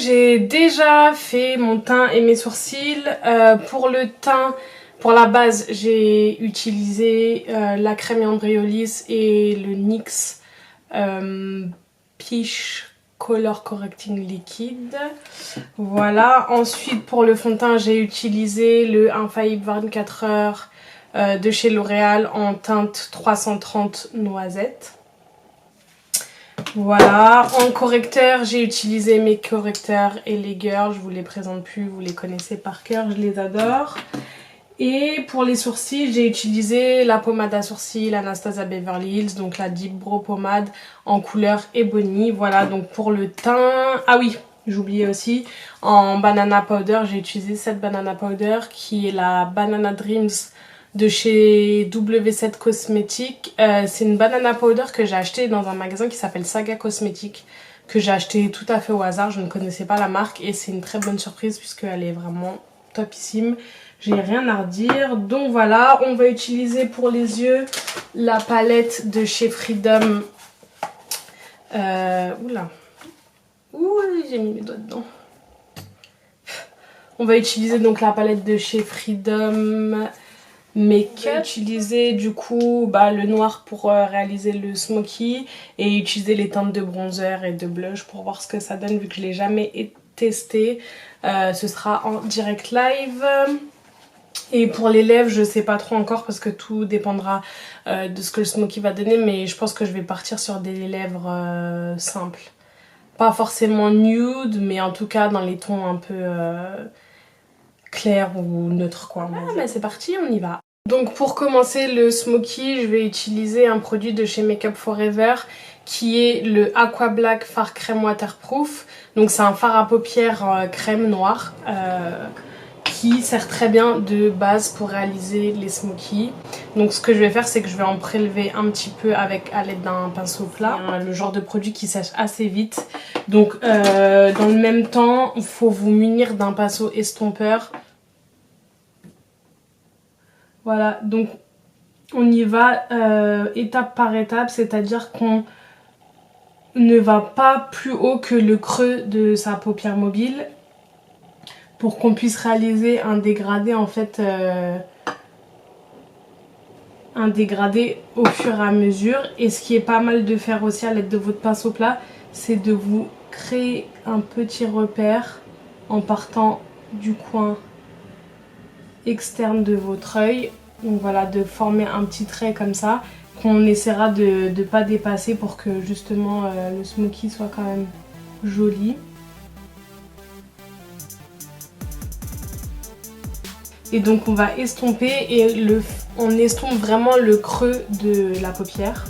j'ai déjà fait mon teint et mes sourcils. Pour le teint, pour la base, j'ai utilisé la crème Embryolisse et le NYX Peach Color Correcting Liquid. Voilà. Ensuite, pour le fond de teint, j'ai utilisé le Infaillible 24 heures de chez L'Oréal en teinte 330 Noisette. Voilà, en correcteur, j'ai utilisé mes correcteurs et les Girls. Je vous les présente plus, vous les connaissez par cœur, je les adore. Et pour les sourcils, j'ai utilisé la pommade à sourcils Anastasia Beverly Hills, donc la Deep Brow Pommade en couleur Ebony. Voilà, donc pour le teint... Ah oui, j'oubliais aussi, en Banana Powder, j'ai utilisé cette Banana Powder qui est la Banana Dreams de chez W7 Cosmetics. C'est une banana powder que j'ai acheté dans un magasin qui s'appelle Saga Cosmetics, que j'ai acheté tout à fait au hasard. Je ne connaissais pas la marque et c'est une très bonne surprise puisqu'elle est vraiment topissime. J'ai rien à redire. Donc voilà, on va utiliser pour les yeux la palette de chez Freedom. Oula. Ouh, j'ai mis mes doigts dedans. On va utiliser donc la palette de chez Freedom Make-up. Utiliser du coup le noir pour réaliser le smoky et utiliser les teintes de bronzer et de blush pour voir ce que ça donne vu que je l'ai jamais testé. Ce sera en direct live. Et pour les lèvres, je sais pas trop encore parce que tout dépendra de ce que le smoky va donner, mais je pense que je vais partir sur des lèvres simples. Pas forcément nude, mais en tout cas dans les tons un peu clair ou neutre quoi. Ah mais c'est parti, on y va. Donc pour commencer le smoky, je vais utiliser un produit de chez Make Up Forever qui est le Aqua Black Fard Crème Waterproof. Donc c'est un fard à paupières crème noire qui sert très bien de base pour réaliser les smokies. Donc ce que je vais faire, c'est que je vais en prélever un petit peu à l'aide d'un pinceau plat. Le genre de produit qui sèche assez vite. Donc dans le même temps, il faut vous munir d'un pinceau estompeur. Voilà, donc on y va étape par étape, c'est-à-dire qu'on ne va pas plus haut que le creux de sa paupière mobile pour qu'on puisse réaliser un dégradé en fait, un dégradé au fur et à mesure. Et ce qui est pas mal de faire aussi à l'aide de votre pinceau plat, c'est de vous créer un petit repère en partant du coin externe de votre œil. Donc voilà, de former un petit trait comme ça qu'on essaiera de ne pas dépasser pour que justement le smoky soit quand même joli. Et donc on va estomper et on estompe vraiment le creux de la paupière.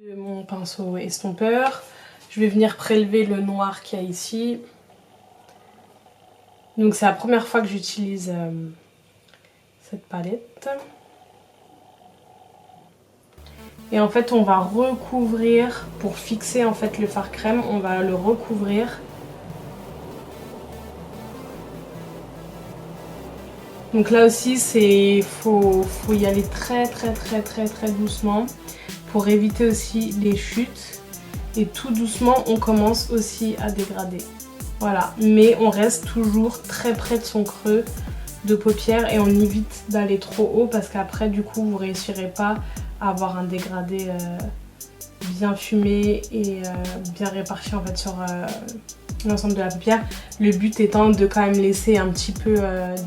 De mon pinceau estompeur, je vais venir prélever le noir qu'il y a ici. Donc c'est la première fois que j'utilise cette palette. Et en fait on va recouvrir, pour fixer en fait le fard crème, on va le recouvrir. Donc là aussi faut y aller très doucement pour éviter aussi les chutes. Et tout doucement on commence aussi à dégrader. Voilà, mais on reste toujours très près de son creux de paupière et on évite d'aller trop haut parce qu'après du coup vous réussirez pas à avoir un dégradé bien fumé et bien réparti en fait sur l'ensemble de la paupière. Le but étant de quand même laisser un petit peu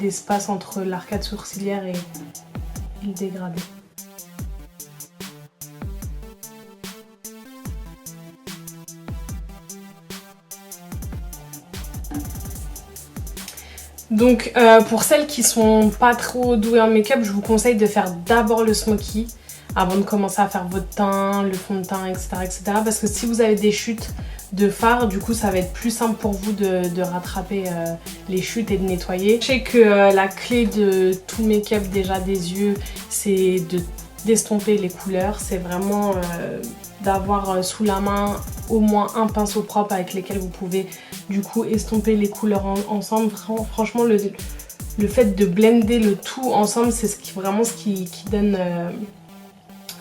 d'espace entre l'arcade sourcilière et le dégradé. Donc pour celles qui sont pas trop douées en make-up, je vous conseille de faire d'abord le smoky avant de commencer à faire votre teint, le fond de teint, etc. Parce que si vous avez des chutes de fard, du coup ça va être plus simple pour vous de rattraper les chutes et de nettoyer. Je sais que la clé de tout make-up déjà des yeux, c'est d'estomper les couleurs. C'est vraiment d'avoir sous la main au moins un pinceau propre avec lesquels vous pouvez du coup estomper les couleurs ensemble. Franchement le fait de blender le tout ensemble, c'est vraiment ce qui donne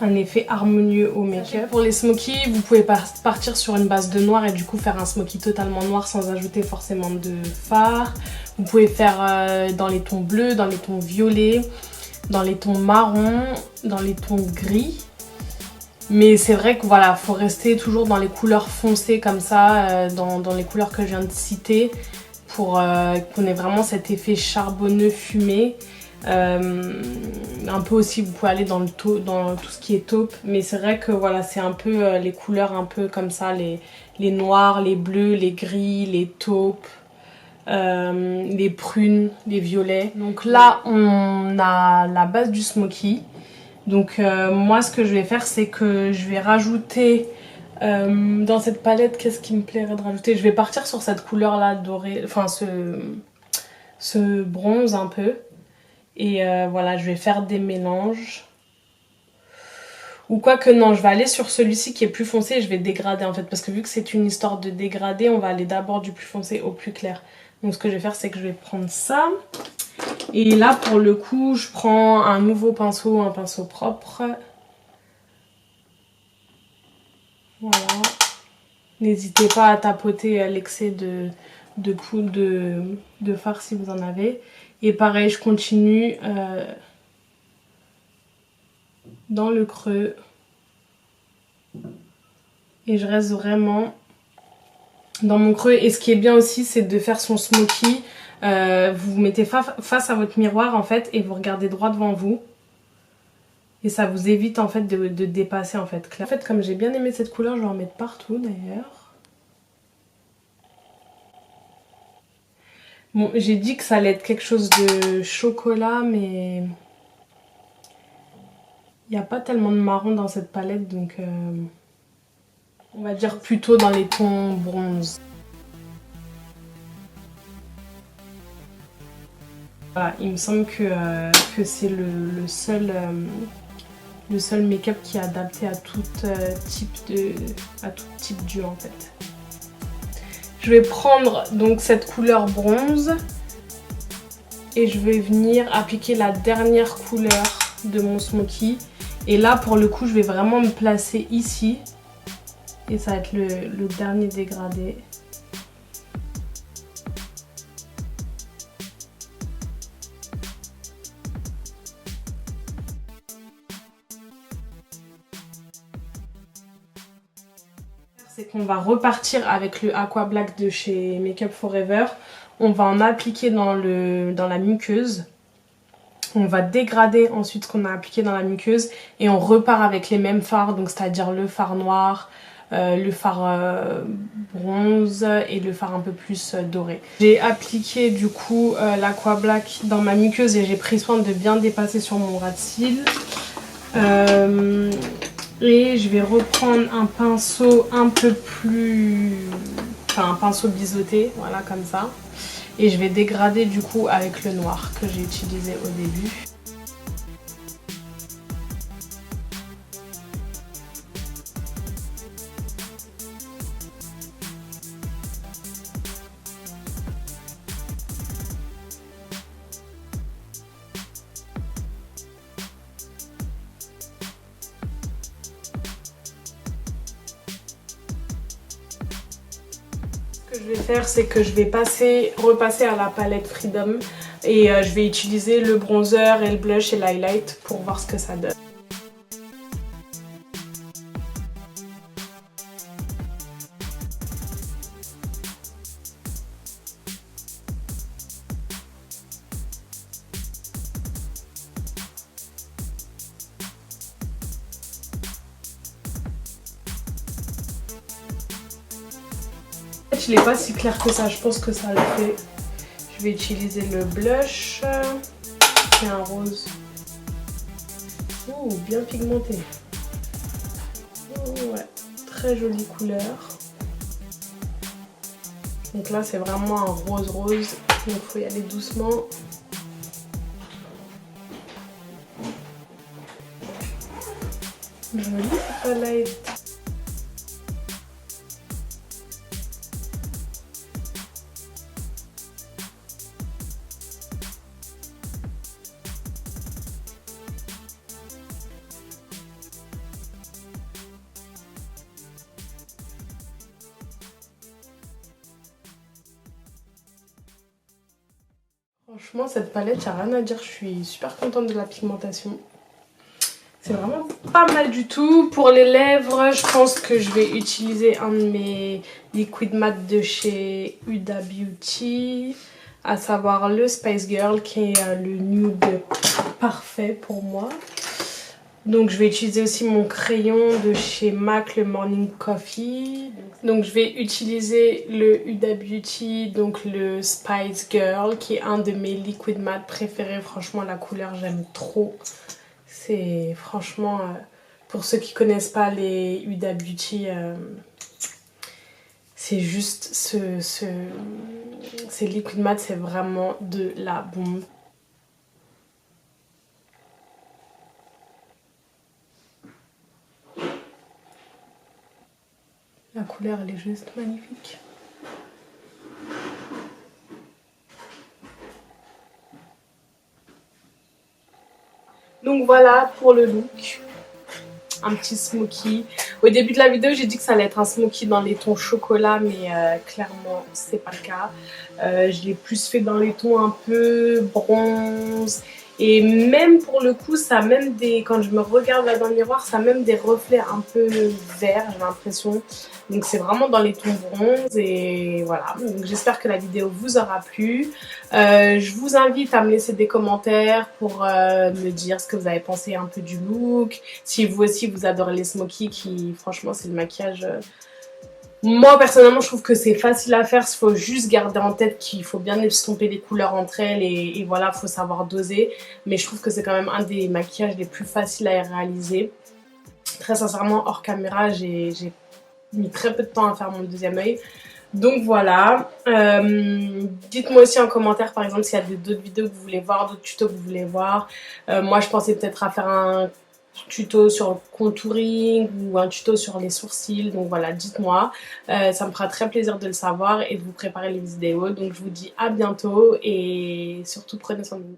un effet harmonieux au make-up. Pour les smokies, vous pouvez partir sur une base de noir et du coup faire un smoky totalement noir sans ajouter forcément de fard. Vous pouvez faire dans les tons bleus, dans les tons violets, dans les tons marrons, dans les tons gris. Mais c'est vrai que voilà, faut rester toujours dans les couleurs foncées comme ça, dans les couleurs que je viens de citer, pour qu'on ait vraiment cet effet charbonneux fumé. Un peu aussi, vous pouvez aller dans tout ce qui est taupe, mais c'est vrai que voilà, c'est un peu les couleurs un peu comme ça, les noirs, les bleus, les gris, les taupes, les prunes, les violets. Donc là, on a la base du smoky. Donc moi, ce que je vais faire, c'est que je vais rajouter dans cette palette, qu'est-ce qui me plairait de rajouter? Je vais partir sur cette couleur là dorée, enfin ce bronze un peu. Et voilà, je vais faire des mélanges. Ou quoi que non, je vais aller sur celui-ci qui est plus foncé et je vais dégrader en fait. Parce que vu que c'est une histoire de dégrader, on va aller d'abord du plus foncé au plus clair. Donc ce que je vais faire, c'est que je vais prendre ça. Et là, pour le coup, je prends un nouveau pinceau, un pinceau propre. Voilà. N'hésitez pas à tapoter l'excès de poudre de fard si vous en avez. Et pareil, je continue dans le creux. Et je reste vraiment dans mon creux. Et ce qui est bien aussi, c'est de faire son smoky. Vous vous mettez face à votre miroir en fait et vous regardez droit devant vous. Et ça vous évite en fait de dépasser en fait. En fait, comme j'ai bien aimé cette couleur, je vais en mettre partout d'ailleurs. Bon, j'ai dit que ça allait être quelque chose de chocolat, mais il n'y a pas tellement de marron dans cette palette, donc on va dire plutôt dans les tons bronze. Voilà, il me semble que c'est le seul make-up qui est adapté à tout type d'yeux en fait. Je vais prendre donc cette couleur bronze et je vais venir appliquer la dernière couleur de mon smoky. Et là pour le coup je vais vraiment me placer ici et ça va être le dernier dégradé. C'est qu'on va repartir avec le Aqua Black de chez Make Up Forever. On va en appliquer dans la muqueuse. On va dégrader ensuite ce qu'on a appliqué dans la muqueuse. Et on repart avec les mêmes fards, donc c'est-à-dire le fard noir, le fard bronze et le fard un peu plus doré. J'ai appliqué du coup l'Aqua Black dans ma muqueuse et j'ai pris soin de bien dépasser sur mon ras de cils. Et je vais reprendre un pinceau un peu plus... Enfin un pinceau biseauté, voilà comme ça. Et je vais dégrader du coup avec le noir que j'ai utilisé au début. Ce que je vais faire, c'est que je vais repasser à la palette Freedom et je vais utiliser le bronzer et le blush et l'highlight pour voir ce que ça donne. Je l'ai pas si clair que ça, je pense que ça le fait. Je vais utiliser le blush, c'est un rose. Oh, bien pigmenté. Oh, ouais, très jolie couleur. Donc là c'est vraiment un rose rose, donc il faut y aller doucement. Joli cette palette. Franchement, cette palette, y'a rien à dire. Je suis super contente de la pigmentation. C'est vraiment pas mal du tout. Pour les lèvres, je pense que je vais utiliser un de mes liquid matte de chez Huda Beauty, à savoir le Spice Girl, qui est le nude parfait pour moi. Donc je vais utiliser aussi mon crayon de chez MAC, le Morning Coffee. Donc je vais utiliser le Huda Beauty, donc le Spice Girl, qui est un de mes liquid matte préférés. Franchement, la couleur, j'aime trop. C'est franchement, pour ceux qui connaissent pas les Huda Beauty, c'est juste ces liquid matte, c'est vraiment de la bombe. La couleur, elle est juste magnifique. Donc voilà pour le look. Un petit smoky. Au début de la vidéo, j'ai dit que ça allait être un smoky dans les tons chocolat, mais clairement, c'est pas le cas. Je l'ai plus fait dans les tons un peu bronze. Et même pour le coup, ça a même des, quand je me regarde là dans le miroir, ça a même des reflets un peu verts, j'ai l'impression. Donc c'est vraiment dans les tons bronze et voilà. Donc j'espère que la vidéo vous aura plu. Je vous invite à me laisser des commentaires pour me dire ce que vous avez pensé un peu du look. Si vous aussi vous adorez les smokies, qui franchement c'est le maquillage... Moi personnellement je trouve que c'est facile à faire, il faut juste garder en tête qu'il faut bien estomper les couleurs entre elles et voilà, il faut savoir doser. Mais je trouve que c'est quand même un des maquillages les plus faciles à réaliser. Très sincèrement, hors caméra, j'ai mis très peu de temps à faire mon deuxième œil. Donc voilà, dites-moi aussi en commentaire par exemple s'il y a d'autres vidéos que vous voulez voir, d'autres tutos que vous voulez voir. Moi je pensais peut-être à faire un tuto sur le contouring ou un tuto sur les sourcils, donc voilà, dites-moi. Ça me fera très plaisir de le savoir et de vous préparer les vidéos. Donc je vous dis à bientôt et surtout prenez soin de vous.